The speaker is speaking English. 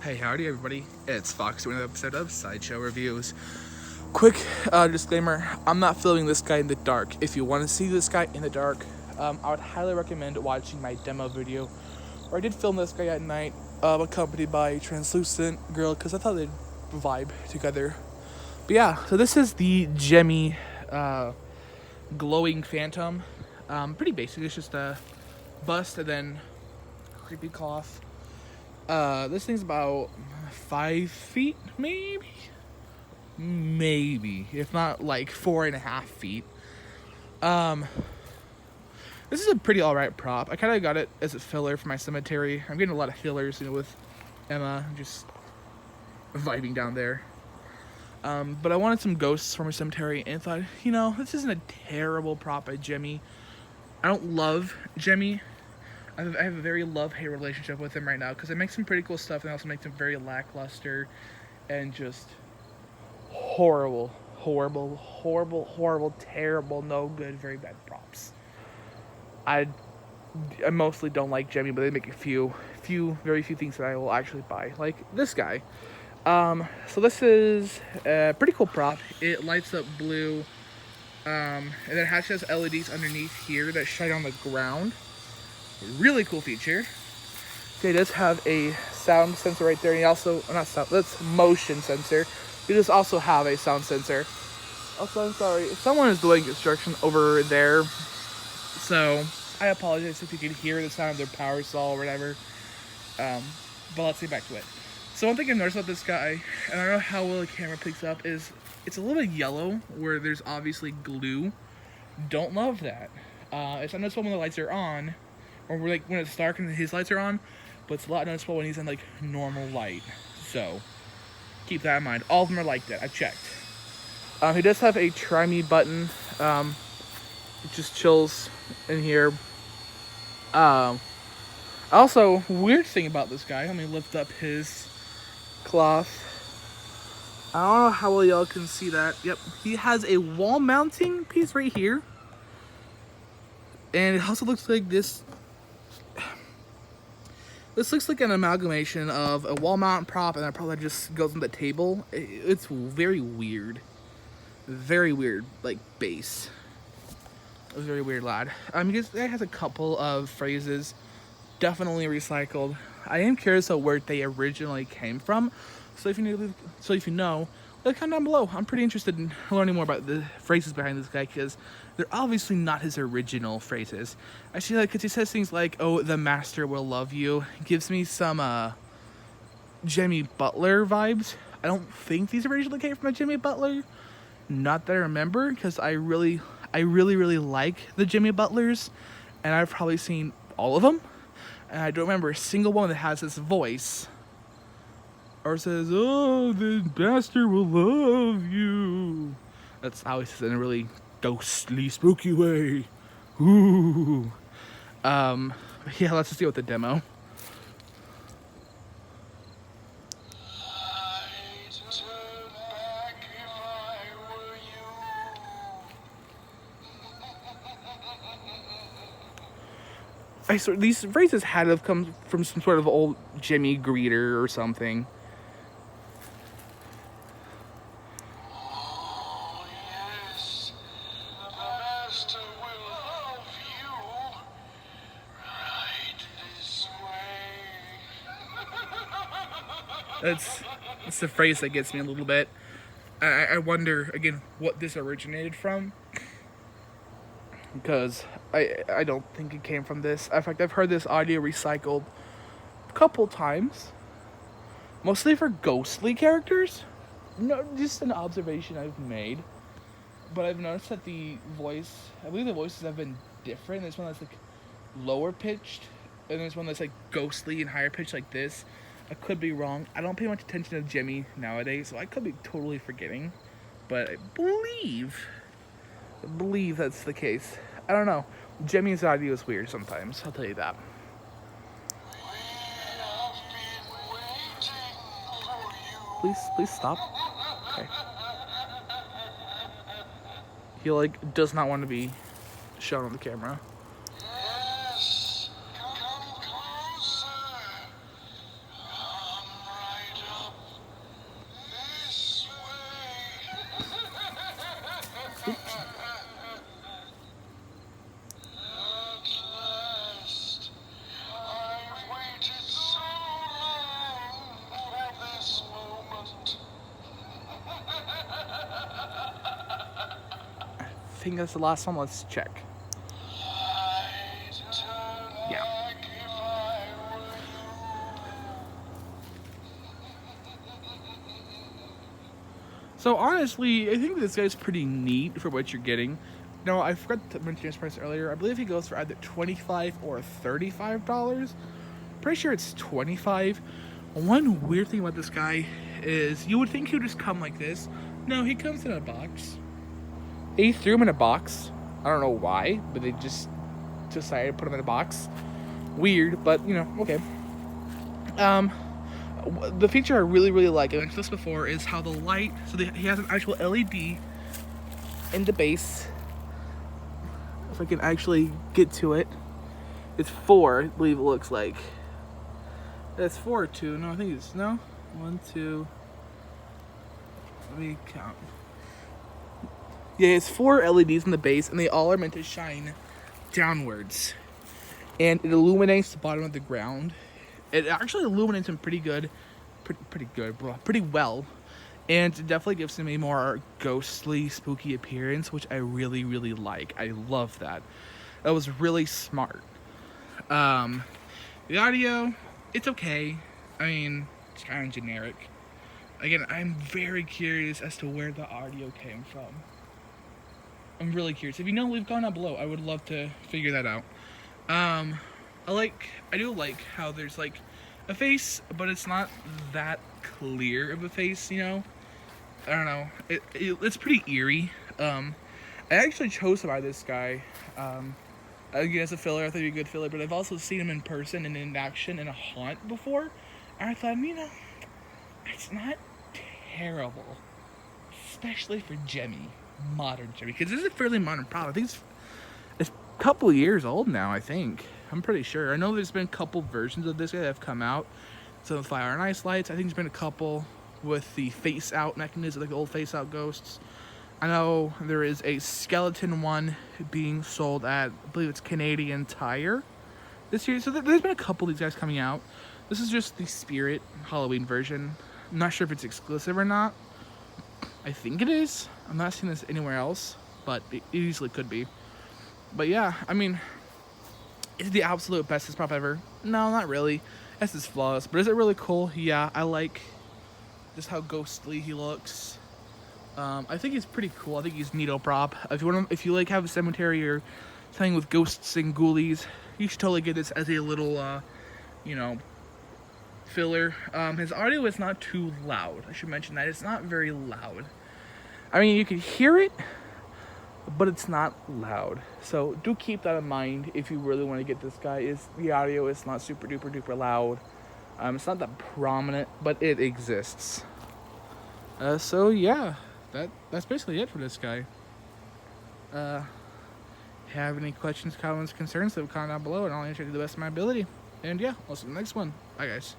Hey, howdy everybody, it's Fox doing another episode of Sideshow Reviews. Quick disclaimer, I'm not filming this guy in the dark. If you want to see this guy in the dark, I would highly recommend watching my demo video, where I did film this guy at night, accompanied by a translucent girl, because I thought they'd vibe together. But yeah, so this is the Gemmy glowing phantom. Pretty basic, it's just a bust and then creepy cloth. This thing's about 5 feet, maybe, if not like 4.5 feet. This is a pretty alright prop. I kind of got it as a filler for my cemetery. I'm getting a lot of fillers, with Emma, just vibing down there. But I wanted some ghosts for my cemetery and thought, this isn't a terrible prop by Gemmy. I don't love Gemmy. I have a very love-hate relationship with him right now because it makes some pretty cool stuff and also makes him very lackluster and just horrible, terrible, no good, very bad props. I mostly don't like Gemmy, but they make very few things that I will actually buy, like this guy. So this is a pretty cool prop. It lights up blue, and then it has LEDs underneath here that shine on the ground. Really cool feature. Okay, it does have a sound sensor right there, and also, that's motion sensor. You just also have a sound sensor. Also, I'm sorry, someone is doing construction over there, so I apologize if you can hear the sound of their power saw or whatever. But let's get back to it. So one thing I've noticed about this guy, and I don't know how well the camera picks up, is it's a little bit yellow where there's obviously glue. Don't love that. It's noticeable when the lights are on, or when it's dark and his lights are on, but it's a lot noticeable when he's in normal light. So keep that in mind. All of them are like that. I've checked. He does have a try me button. It just chills in here. Also, weird thing about this guy. Let me lift up his cloth. I don't know how well y'all can see that. Yep, he has a wall mounting piece right here, and it also looks like this. This looks like an amalgamation of a wall mount prop and that probably just goes on the table. It's very weird. Very weird, base. It was very weird, lad. This guy has a couple of phrases, definitely recycled. I am curious of where they originally came from. So if you know, let comment down below. I'm pretty interested in learning more about the phrases behind this guy because they're obviously not his original phrases. I see because he says things like, "Oh, the master will love you." It gives me some Jimmy Butler vibes. I don't think these originally came from a Jimmy Butler. Not that I remember, because I really like the Jimmy Butlers, and I've probably seen all of them, and I don't remember a single one that has this voice or says, "Oh, the master will love you." That's how he says it in a really ghostly, spooky way. Ooh. Yeah, let's just deal with the demo. I swear, these phrases had to have come from some sort of old Jimmy greeter or something. Oh, yes. The master will love you. Right this way. That's the phrase that gets me a little bit. I wonder, again, what this originated from. Because I don't think it came from this. In fact, I've heard this audio recycled a couple times. Mostly for ghostly characters. No, just an observation I've made. But I've noticed that I believe the voices have been different. There's one that's lower pitched, and there's one that's ghostly and higher pitched like this. I could be wrong. I don't pay much attention to Gemmy nowadays, so I could be totally forgetting. But I believe that's the case. I don't know. Gemmy's audio is weird sometimes, I'll tell you that. Please stop. Okay. He does not want to be shown on the camera. Yes, come closer. Come right think that's the last one. Let's check. Yeah. So honestly, I think this guy's pretty neat for what you're getting. No, I forgot to mention his price earlier. I believe he goes for either $25 or $35. Pretty sure it's 25. One weird thing about this guy is you would think he would just come like this. No, he comes in a box. They threw him in a box. I don't know why, but they just decided to put him in a box. Weird, but you know, okay. The feature I really like, I mentioned this before, is how the light, so he has an actual LED in the base. If I can actually get to it. It's 4, I believe it looks like. That's 4 or 2. No, I think it's, no? 1, 2. Let me count. Yeah, it's 4 LEDs in the base, and they all are meant to shine downwards. And it illuminates the bottom of the ground. It actually illuminates them pretty well. And it definitely gives him a more ghostly, spooky appearance, which I really like. I love that. That was really smart. The audio, it's okay. I mean, it's kind of generic. Again, I'm very curious as to where the audio came from. I'm really curious. If you know, leave a comment down below. I would love to figure that out. I do like how there's like a face, but it's not that clear of a face, you know? I don't know. It's pretty eerie. I actually chose to buy this guy. Again, as a filler, I thought he'd be a good filler, but I've also seen him in person and in action in a haunt before. And I thought, you know, it's not terrible. Especially for Gemmy. Modern Gemmy. Because this is a fairly modern product. I think it's a couple years old now, I think. I'm pretty sure. I know there's been a couple versions of this guy that have come out. Some with fire and ice lights. I think there's been a couple with the face out mechanism, like the old face out ghosts. I know there is a skeleton one being sold at, I believe it's Canadian Tire this year. So there's been a couple of these guys coming out. This is just the Spirit Halloween version. I'm not sure if it's exclusive or not. I think it is. I'm not seeing this anywhere else, but it easily could be. But yeah, I mean, is it the absolute bestest prop ever? No, not really. This is flawless, but is it really cool? Yeah, I like just how ghostly he looks. I think he's pretty cool. I think he's neato prop. If you like have a cemetery or something with ghosts and ghoulies, you should totally get this as a little, you know, filler. His audio is not too loud. I should mention that it's not very loud. I mean, you can hear it, but it's not loud. So do keep that in mind if you really want to get this guy. The audio is not super duper loud. It's not that prominent, but it exists. So yeah, that's basically it for this guy. Have any questions, comments, concerns, leave a comment down below, and I'll answer to the best of my ability. And yeah, I'll see you in the next one. Bye, guys.